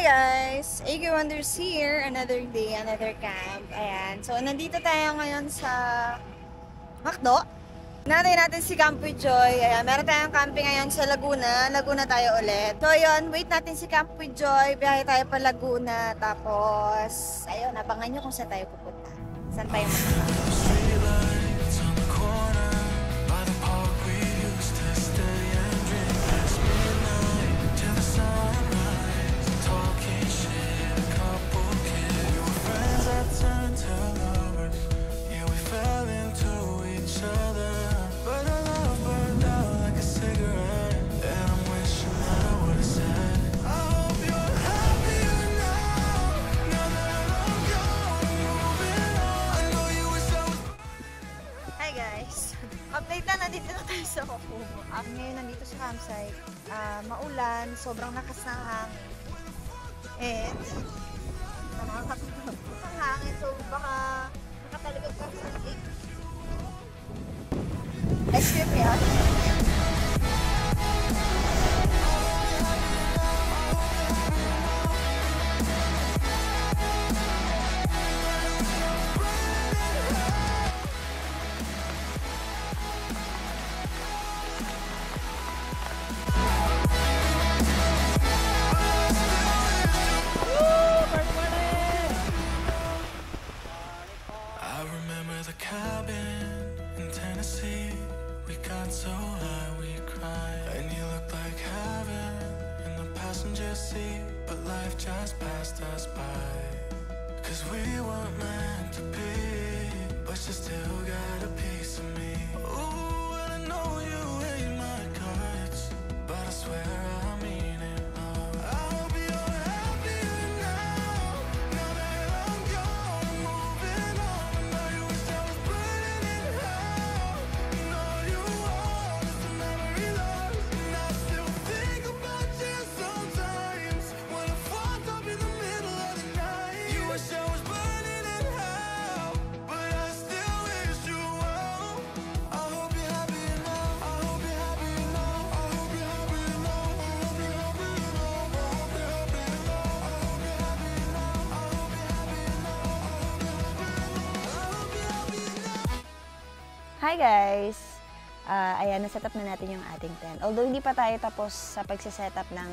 Hi guys! AG Wonders here. Another day, another camp. Ayan. So, nandito tayo ngayon sa Macdo. Nanay natin si Camp with Joy. Ayan. Meron tayong camping ngayon sa Laguna. Laguna tayo ulit. So, yun. Wait natin si Camp with Joy. Biyahe tayo pa Laguna. Tapos, ayun. Abangan nyo kung saan tayo pupunta. Saan tayo pupunta. Update na, nandito na tayo sa Kokumo. Ngayon nandito sa campsite. Maulan, sobrang lakas ng hangin. And, nakakatulog ang hangin. So, baka nakatalagod ka sa lake. Excuse me, but life just passed us by. 'Cause we weren't meant to be, but you still got a piece of me. Ooh, and I know you hate my guts, but I swear I mean it all. I hope you're happier now, now that I'm gone, I'm moving on. I know you wish I was burning in hell, and all you want is a memory lost. And I still think about you sometimes, when I'm fucked up in the middle of the night. You wish I was burning in hell, but I still wish you well. I hope you're happy now, I hope you're happy now, I hope you're happy now, I hope you're happy now, I hope you're happy now, I hope you're happy now, I hope you're happy now, I hope you're happy now. Hi guys! Ayan, nasetup na natin yung ating tent. Although hindi pa tayo tapos sa pagsisetup ng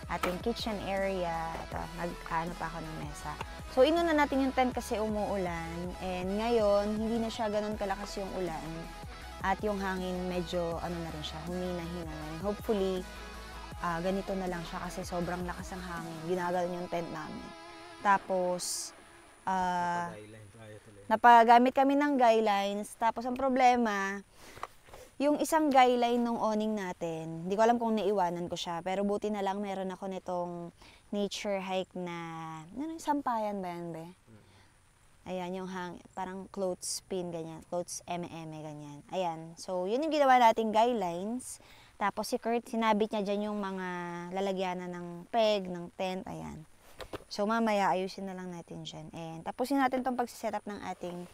ating kitchen area. Ito, nag-ano pa ako ng mesa. So, inuna natin yung tent kasi umuulan. And ngayon, hindi na siya ganun kalakas yung ulan. At yung hangin medyo, ano na rin siya, humina-hina na rin. Hopefully, ganito na lang siya kasi sobrang lakas ng hangin. Ginagalan yung tent namin. Tapos, napagamit kami ng guidelines. Tapos, ang problema, yung isang guideline ng awning natin, hindi ko alam kung naiwanan ko siya, pero buti na lang meron ako nitong nature hike na, ano, sampayan ba yan, be? Ayan, yung parang clothespin, ganyan, clothes eme-eme, ganyan. Ayan, so yun yung ginawa nating guidelines. Tapos si Kurt, sinabit niya dyan yung mga lalagyanan ng peg, ng tent, ayan. So mamaya, ayusin na lang natin dyan. And tapusin natin tong pagsiset up ng ating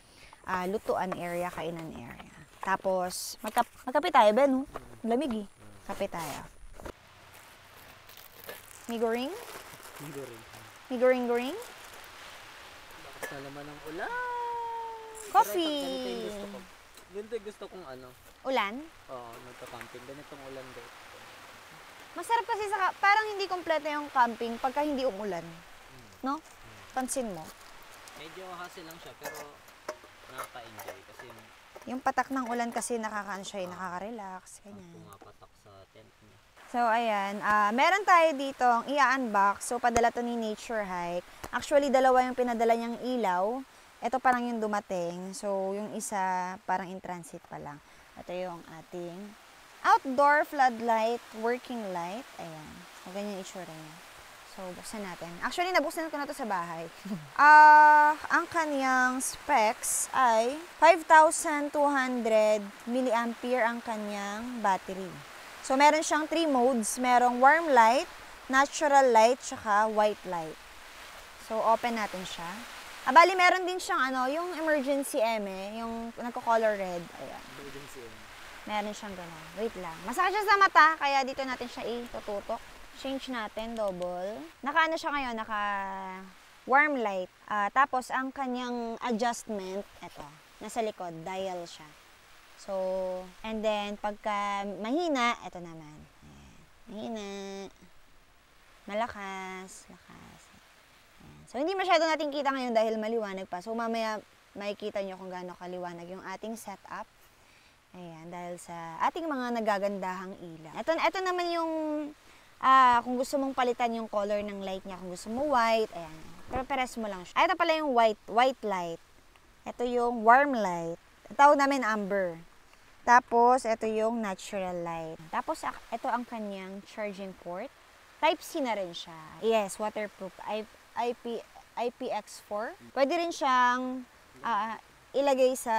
lutuan area, kainan area. Tapos, magkape tayo, Ben, no? Lamig, eh. Kape tayo. Migoring? Migoring. Migoring-goring? Bakas na naman ang ulan. Coffee! Ganito yung gusto kong ano. Ulan? Oo, nagka-camping. Ganitong ulan din. Masarap kasi parang hindi kompleto yung camping pagka hindi umulan. No? Pansin mo? Medyo hassle lang siya, pero nakaka-enjoy kasi Yung patak ng ulan kasi nakaka-relax, ganyan. pumapatak sa tent niya. So, ayan. Meron tayo dito ang i-unbox. So, padala to ni Nature Hike. Actually, dalawa yung pinadala niyang ilaw. Ito parang yung dumating. So, yung isa parang in transit pa lang. Ito yung ating outdoor floodlight, working light. Ayan. So, ganyan yung itsura niya. So, buksan natin. Actually, nabuksan ko na to sa bahay. Ang kaniyang specs ay 5,200 milliampere ang kaniyang battery. So, meron siyang 3 modes. Merong warm light, natural light, tsaka white light. So, open natin siya. Bali, meron din siyang yung emergency yung nagko-color red. Ayan. Emergency Meron siyang gano'n. Wait lang. Masakit siya sa mata, kaya dito natin siya itututok. Change natin, double. Naka ano siya ngayon, naka warm light. Tapos, ang kanyang adjustment, eto, nasa likod, dial siya. So, and then, pagka mahina, eto naman. Ayan. Mahina. Malakas. Lakas. Ayan. So, hindi masyado natin kita ngayon dahil maliwanag pa. So, mamaya, makikita nyo kung gaano kaliwanag yung ating setup. Ayan, dahil sa ating mga nagagandahang ilaw. Ito naman yung, kung gusto mong palitan yung color ng light niya, kung gusto mo white, ayan. Pero peres mo lang siya. Ito pala yung white light. Ito yung warm light. Tawag namin amber. Tapos, ito yung natural light. Tapos, ito ang kanyang charging port. Type-C na rin siya. Yes, waterproof. IPX4. Pwede rin siyang ilagay sa,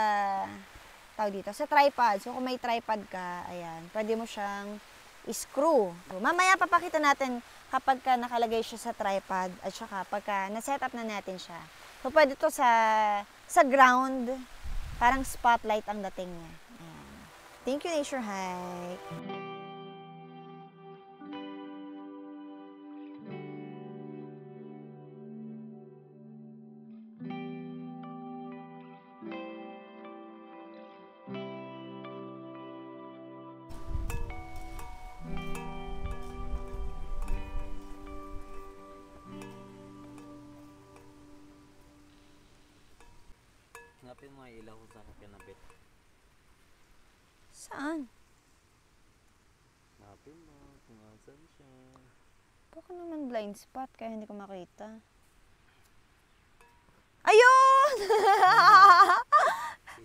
tawag dito, sa tripod. So, kung may tripod ka, ayan, pwede mo siyang screw. So, mamaya papakita natin kapag ka nakalagay siya sa tripod at saka pagka na-set up na natin siya. So, pwede to sa ground, parang spotlight ang dating niya. Ayan. Thank you, Nature Hike. Hanapin mo yung ilaw kung saan ka kinabit. Saan? Hanapin mo kung saan siya. Baka naman blind spot kaya hindi ko makita. Ayun!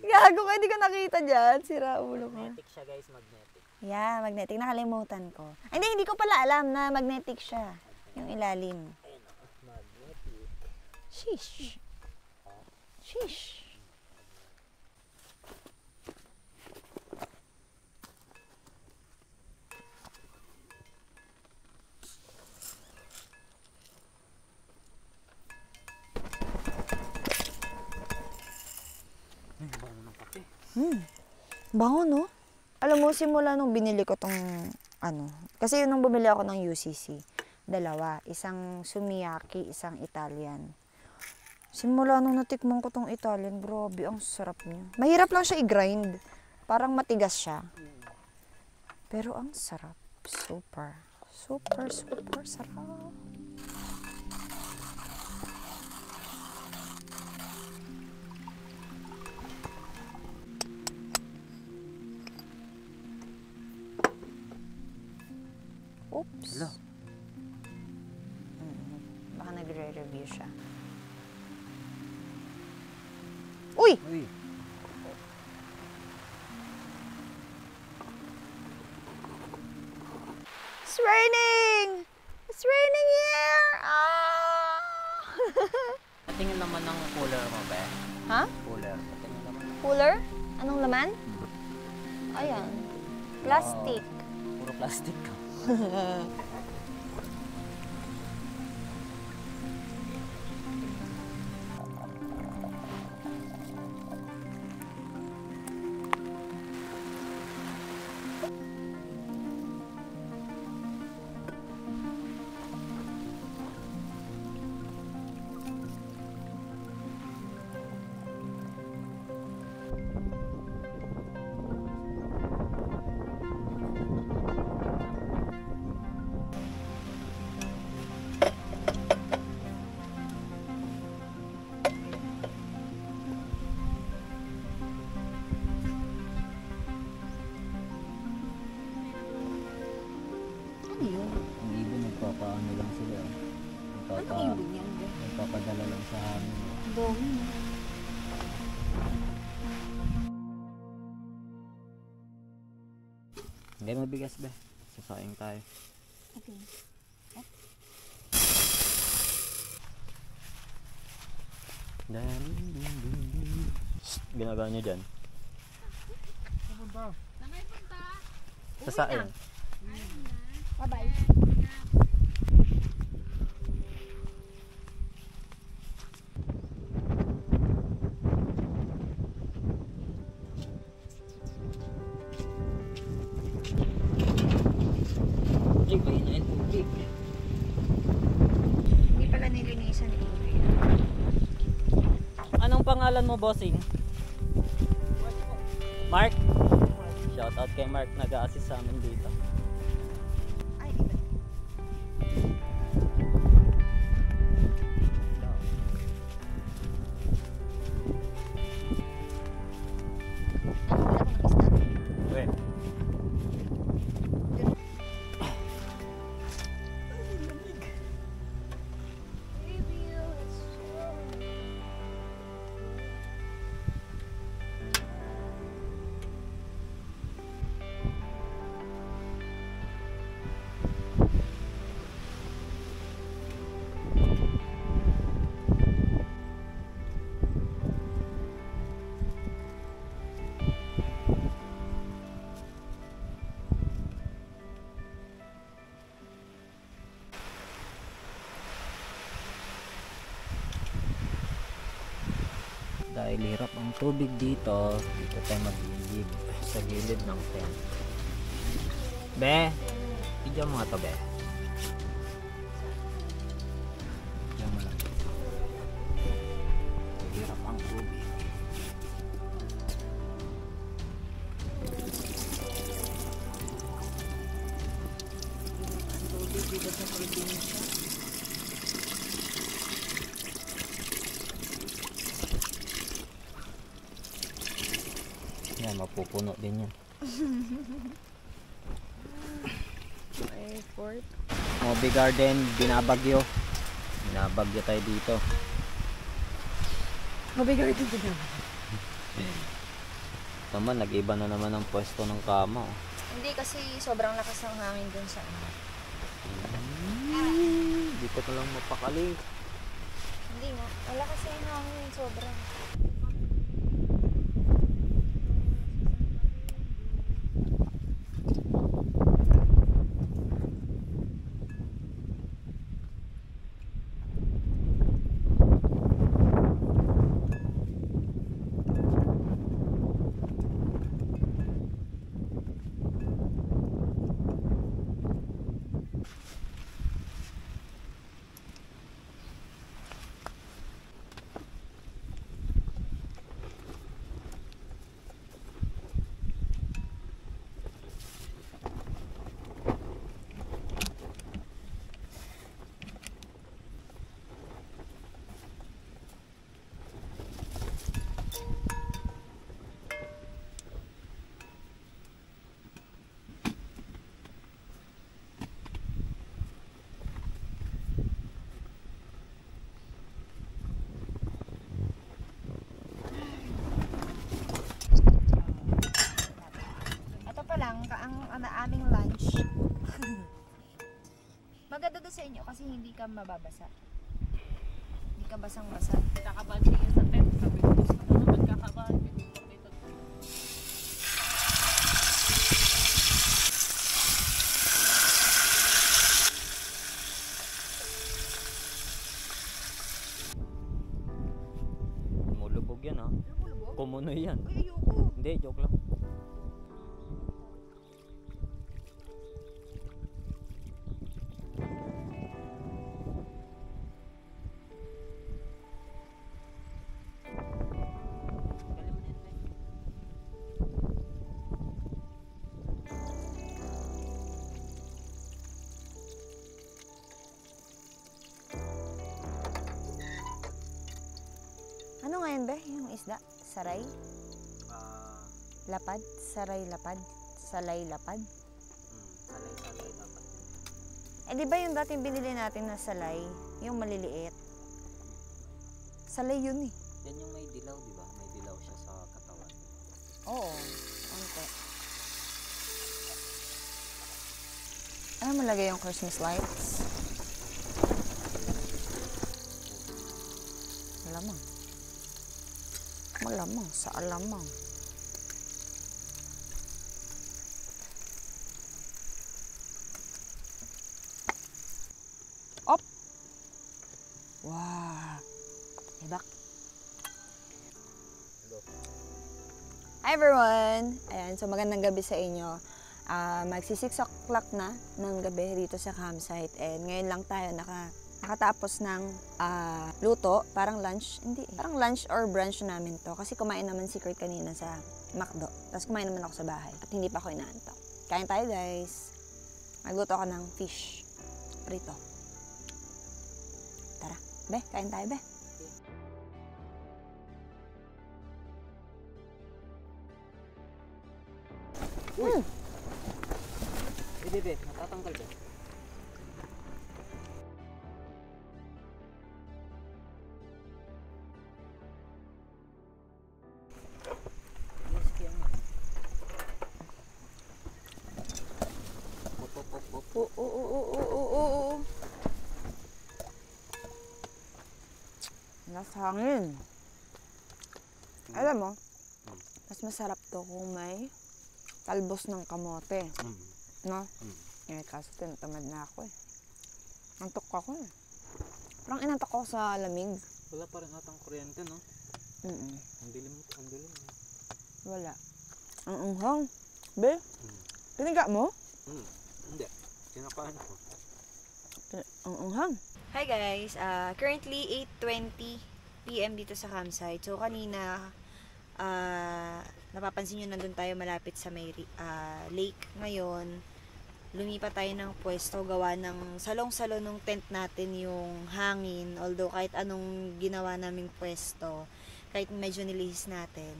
Gago ka, hindi ko nakita dyan. Sira ulo ko. Magnetic siya guys, magnetic. Yeah, magnetic. Nakalimutan ko. Ay, hindi ko pala alam na magnetic siya. Yung ilalim. Ayun o, magnetic. Sheesh. Sheesh. Bango ng kape. Bango, no? Alam mo, simula nung binili ko tong, kasi nung bumili ako ng UCC, dalawa. Isang Sumiyaki, isang Italian. Simula nung natikman ko tong Italian, grabe, ang sarap niya. Mahirap lang siya i-grind. Parang matigas siya. Pero ang sarap. Super. Super, super sarap. Oops. Hello. Baka nagre-review siya. Uy! Uy. It's raining! It's raining here! Ah! Patingin naman ng cooler mo ba? Ha? Cooler. Patingin naman. Cooler? Anong laman? Ayan. Plastic. Puro plastic ka. Ano yun? Ang ibon, nagpapaano lang sila. Anong ibig yan? Nagpapadala lang sa hangin. Dami. Hindi mabigas ba? Sasaing tayo. Okay. Ginagawa niyo dyan? Sasaing. Bye-bye. Tubig, ayun, tubig. pangalan mo, bossing? Mark? Shoutout kay Mark, nag-a-assist sa amin dito. Ay, iba. Ano, wala ko ng isda? Uwe. Dahil hirap ang tubig dito tayo mag-iigib sa gilid ng tent. Be, video mo nga to, be. Video mo lang. Hirap ang tubig. Ang tubig dito sa probinsya. Yan, mapupuno din yan. Airport. Moby Garden, binabagyo. Binabagyo tayo dito. Mabigat ito din. Naman, nag-iba na naman ang pwesto ng kama. Oh. Hindi kasi sobrang lakas ng hangin dun sa ano. Hindi ko na lang mapakali. Hindi nga. Wala kasi yung hangin sobrang. Ang aming lunch. Maganda doon sa inyo kasi hindi ka mababasa. Hindi ka basang-basa. Kakabahan siya sa tent. Sabi ko, gusto ko naman kakabahan. Mulubog yan, ha? Kumunoy yan. Uy, ayoko. Hindi, joke lang. Ano nga yun ba? Yung isda? Saray? Lapad? Saray lapad? Salay lapad? Salay dapat. Eh di ba yung dating binili natin na salay? Yung maliliit? Salay yun eh. Yan yung may dilaw, di ba? May dilaw siya sa katawan. Oo. Onte. Ano malagay yung Christmas lights? Malamang. Malamang sa alamang. Op! Wow! Ibak. Hi everyone! Ayan, so magandang gabi sa inyo. Magsi 6 o'clock na ng gabi dito sa campsite and ngayon lang tayo nakatapos ng luto, parang lunch, hindi, parang lunch or brunch namin to. Kasi kumain naman si Kurt kanina sa McDo. Tapos kumain naman ako sa bahay at hindi pa ako inaantok. Kain tayo guys. Magluto ako ng fish prito. Tara, be, kain tayo be. Bebe, natatanggal ba? Oo. Nasa hangin. Alam mo, mas masarap to kung may talbos ng kamote. No? Eh, kaso tinatamad na ako eh. Antok ako eh. Parang inantok ako sa lamig. Wala pa rin atang kuryente, no? Ang dilim. Wala. Ang unghang. Be, piniga mo? Hindi. Kinakain ko. Ang unghang. Hi guys, currently 8:20 PM dito sa campsite. So kanina, napapansin nyo nandun tayo malapit sa may lake. Ngayon, lumipat tayo ng pwesto, gawa ng salong-salo ng tent natin yung hangin. Although kahit anong ginawa naming pwesto, kahit medyo nilihis natin,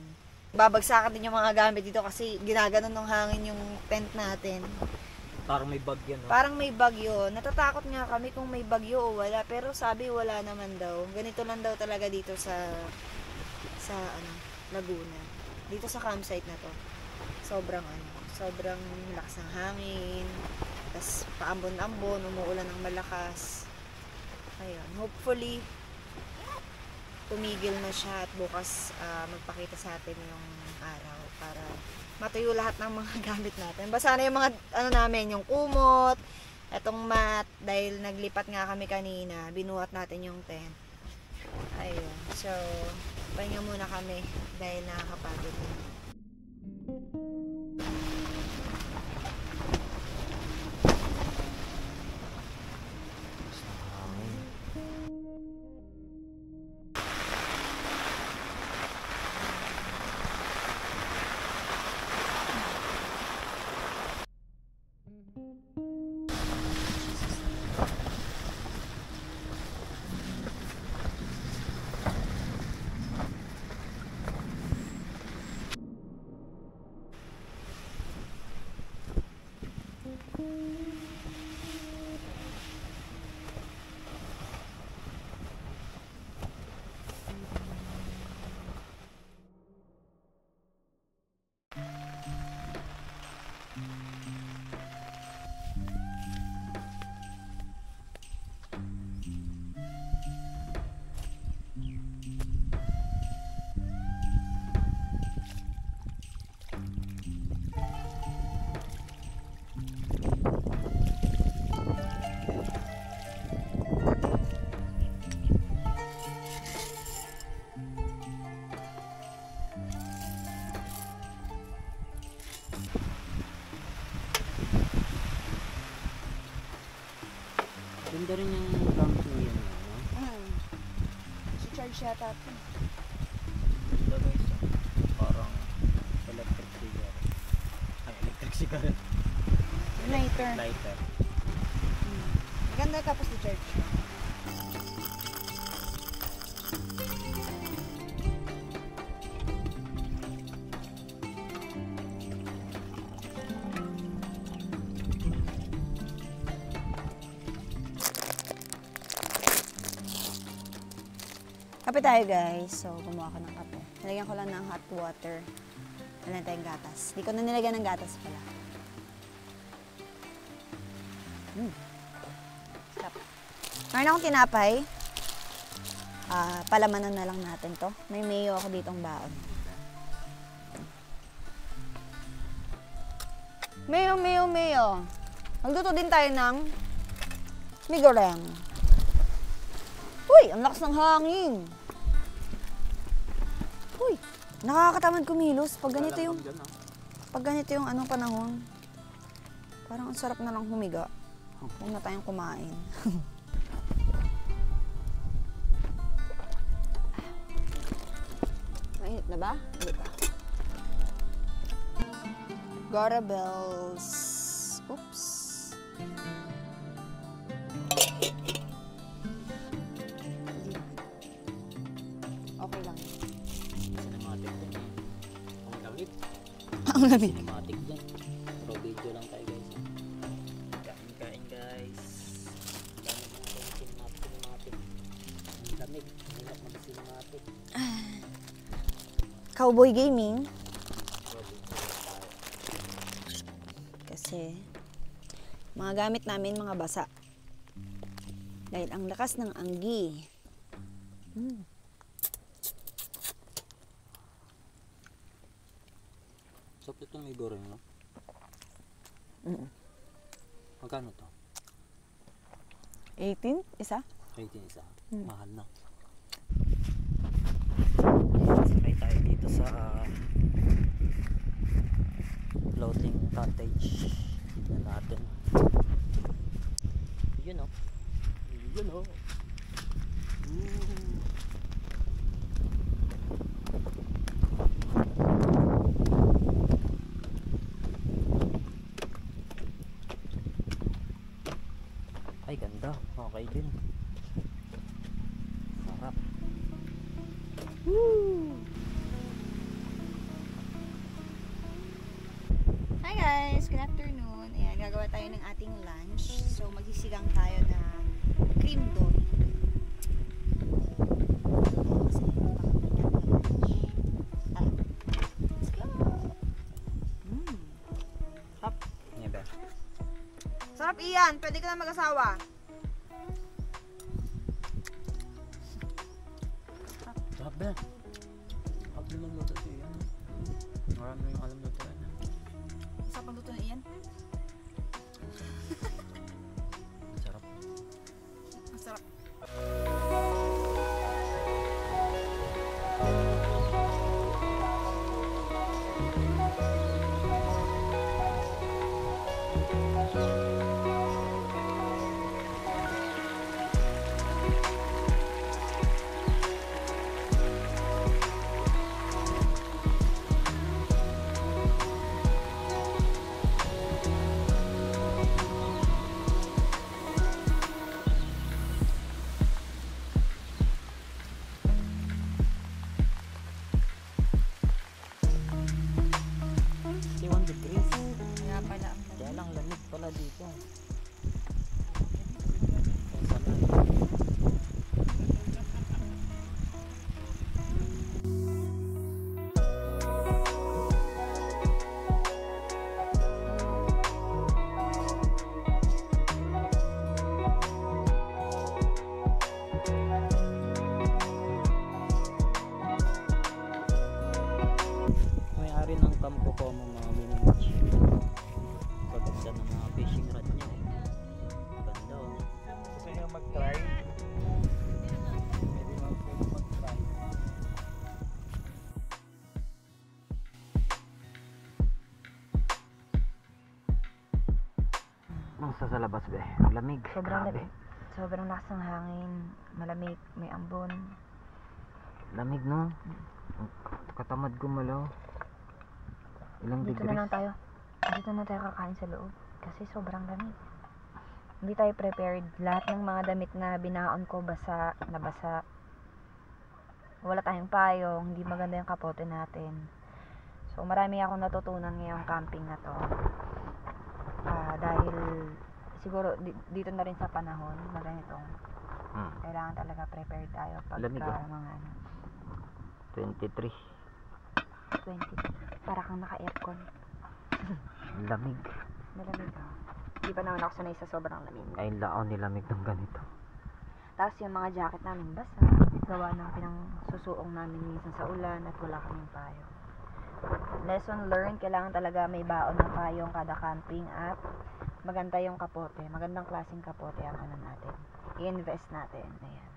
babagsakan din yung mga gamit dito kasi ginaganon ng hangin yung tent natin. Parang may bagyo, no? Parang may bagyo. Natatakot nga kami kung may bagyo o wala. Pero sabi wala naman daw. Ganito lang daw talaga dito sa Laguna. Dito sa campsite na to. Sobrang lakas ng hangin. Tapos paambon-ambon, umuulan ng malakas. Ayun. Hopefully, tumigil na siya at bukas magpakita sa atin yung araw para matuyo lahat ng mga gamit natin. Basta na yung mga namin, yung kumot, etong mat, dahil naglipat nga kami kanina, binuhat natin yung tent. Ayun. So, pahinga muna kami dahil nakakapagod na. Ganda rin yung lamp niya, no? Si charge yata ito. Ganda guys, parang electric cigarette. Ay, electric cigarette. Lighter. Maganda tapos si charge. Kape tayo guys. So, gumawa ko ng kape. Nilagyan ko lang ng hot water. Wala tayong gatas. Di ko na nilagyan ng gatas pala. Sarap. Meron akong tinapay. Palamanan na lang natin to. May mayo ako ditong baon. Mayo. Magluto din tayo ng migoreng. Uy, ang lakas ng hangin. Uy, nakakatamad kumilos pag ganito yung anong panahon. Parang ang sarap na lang humiga. Huwag na tayong kumain. dito. Garabels. Oops. Okay lang. Cinematic din. Ang lamig. Ang lamig. Cinematic din. Pro video lang tayo guys. Kain guys. Dami mga cinematic. Ang lamig. Hirap mag-cinematic. Cowboy Gaming. Kasi mga gamit namin mga basa. Dahil ang lakas ng anggi. So, ito may goreng, no? Magkano to? 18? Isa? 18 isa. Mahal na. Sakay tayo dito sa floating cottage. Tignan natin. Yun o. Yun o. Ay ganda. Okay din. Sarap. Hi guys! Good afternoon. Ayan, gagawa tayo ng ating lunch. So, magsisigang tayo na cream doy. Kasi, baka let's go! Sarap. Nebe. Sarap iyan! Pwede ka na mag-asawa. Sarap ba? Sarap naman luto siya. Marami yung alam luto yan. Sarap ang luto na iyan. Sarap. Masarap. Kaya pala ang Kaya lang lamig pala dito. May-ari ng Campo Como mga minimach. Paganda ng mga fishing rod niya. Ganda oh. Gusto nyo mag-try? Pwede mag-try. Nasa sa labas be. Lamig. Sobrang Grabe. lamig. Sobrang lakas ng hangin. Malamig. May ambon. Lamig no? Katamad gumalaw. Ilang Dito degrees? na lang tayo. Dito na tayo kakain sa loob. Kasi sobrang lamig. Hindi tayo prepared. Lahat ng mga damit na binaon ko basa, nabasa. Wala tayong payong. Hindi maganda yung kapote natin. So marami akong natutunan ngayong camping na to. Dahil siguro dito na rin sa panahon na ganitong kailangan talaga prepared tayo pagka Lamig, oh. mga ano, 23. 20. Para kang naka-aircon. Lamig. Malamig ha. Hindi pa naman ako sanay sa sobrang lamig. Ay laon ni lamig ng ganito. Tapos yung mga jacket namin basa. Gawa ng pinangsusuong namin minsan sa ulan at wala kaming payo. Lesson learned, kailangan talaga may baon ng payong kada camping at maganda yung kapote. Magandang klaseng kapote ang ano natin. I-invest natin. Ayan.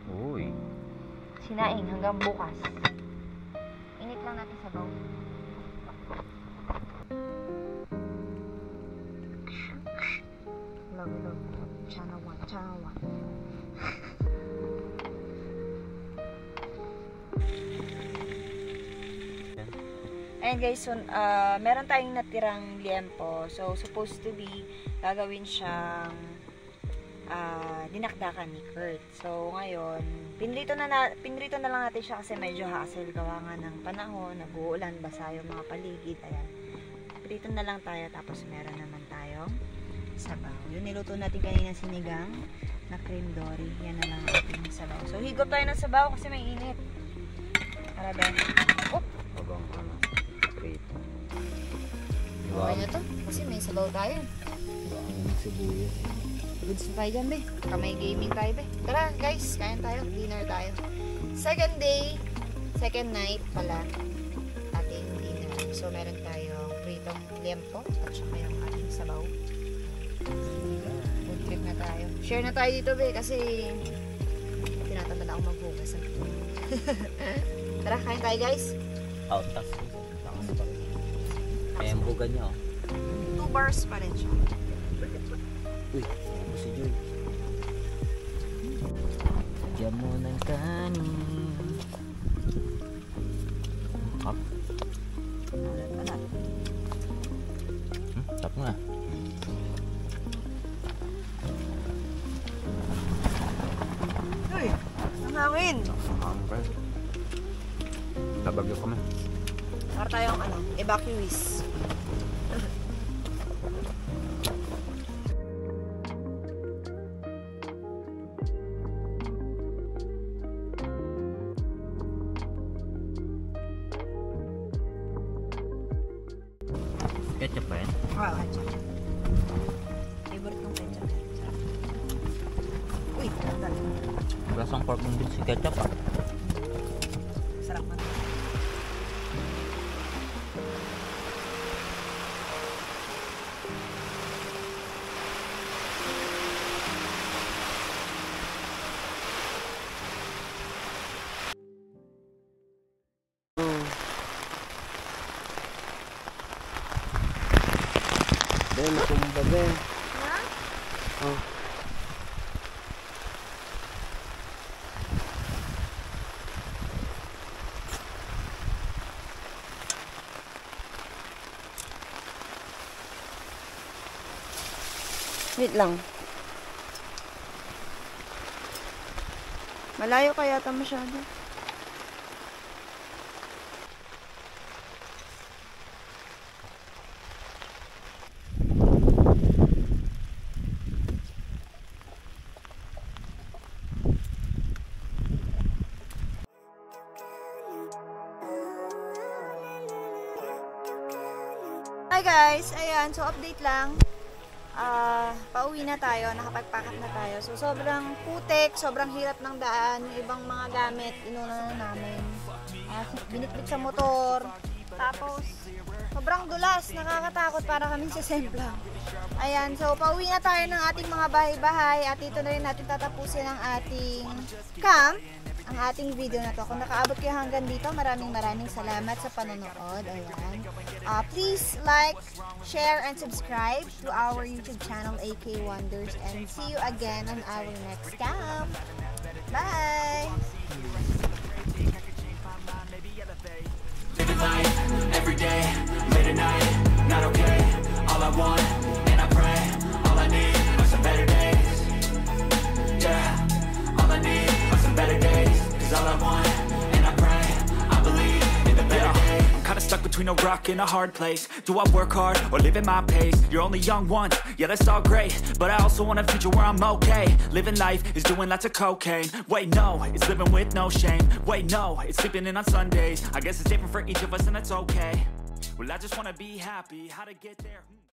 Uy. Sinaing hanggang bukas. Init lang natin sa baw. Channel 1, Channel 1. Ayan guys, so, meron tayong natirang liempo. So, supposed to be, gagawin siyang dinakdakan ni Kurt. So, ngayon, pinrito na lang natin siya kasi medyo hassle gawa nga ng panahon, nag-uulan, basa yung mga paligid. Ayan. Pinrito na lang tayo, tapos meron naman tayong sabaw. Yung niluto natin kanina sinigang na cream dory. Yan na lang ang ating sabaw. So, higop tayo ng sabaw kasi may init. Para din. Habang ano, prito. Okay na to. Kasi may sabaw tayo. Ang sibuyas. Goods na tayo dyan, be. Kamay gaming tayo, be. Tara, guys. Kain tayo. Dinner tayo. Second day, second night pala ating dinner. So, meron tayong pritong liempo at saka yung ating sabaw. Food trip na tayo. Share na tayo dito, be. Kasi tinatamad ako maghugas. Tara, kain tayo, guys. Outtas. Lakas pa rin. Kaya ang buga niya, oh. 2 bars pa rin siya. Uy, ano si Joy? Lagyan mo ng kanin. Hop. Tap nga. Uy, ang hangin. Tabagyo kami. Para tayong evacuees. Ketchup pa yan? Oo, ketchup. Favorite kong ketchup. Sarap. Uy, tagal. Lasang pork ng din si ketchup, ah. Sarap na. Ben, nakumba, Ben. Ha? Oh. Wait lang. Malayo kaya ata masyado. Hi guys! Ayan, so update lang. Pauwi na tayo, nakapag-pack up na tayo. So sobrang putik, sobrang hirap ng daan. Yung ibang mga gamit, inuna na namin. Binitbit sa motor. Tapos, sobrang dulas, nakakatakot para kami sa Semplang. Ayan, so pauwi na tayo ng ating mga bahay-bahay at dito na rin natin tatapusin ang ating camp. Ang ating video na to. Kung nakaabot kayo hanggang dito, maraming salamat sa panonood. Ayan. Please like, share, and subscribe to our YouTube channel, AK Wonders. And see you again on our next camp. Bye! Living life, every day, late at night, not okay. All I want, and I pray, all I need are some better days. Yeah, all I need are some better days. Cause all I want, and I pray, I believe in the better days. I'm kinda stuck between a rock and a hard place. Do I work hard or live at my pace? You're only young once, yeah that's all great, but I also want a future where I'm okay. Living life is doing lots of cocaine. Wait no, it's living with no shame. Wait no, it's sleeping in on Sundays. I guess it's different for each of us and that's okay. Well I just wanna be happy, how to get there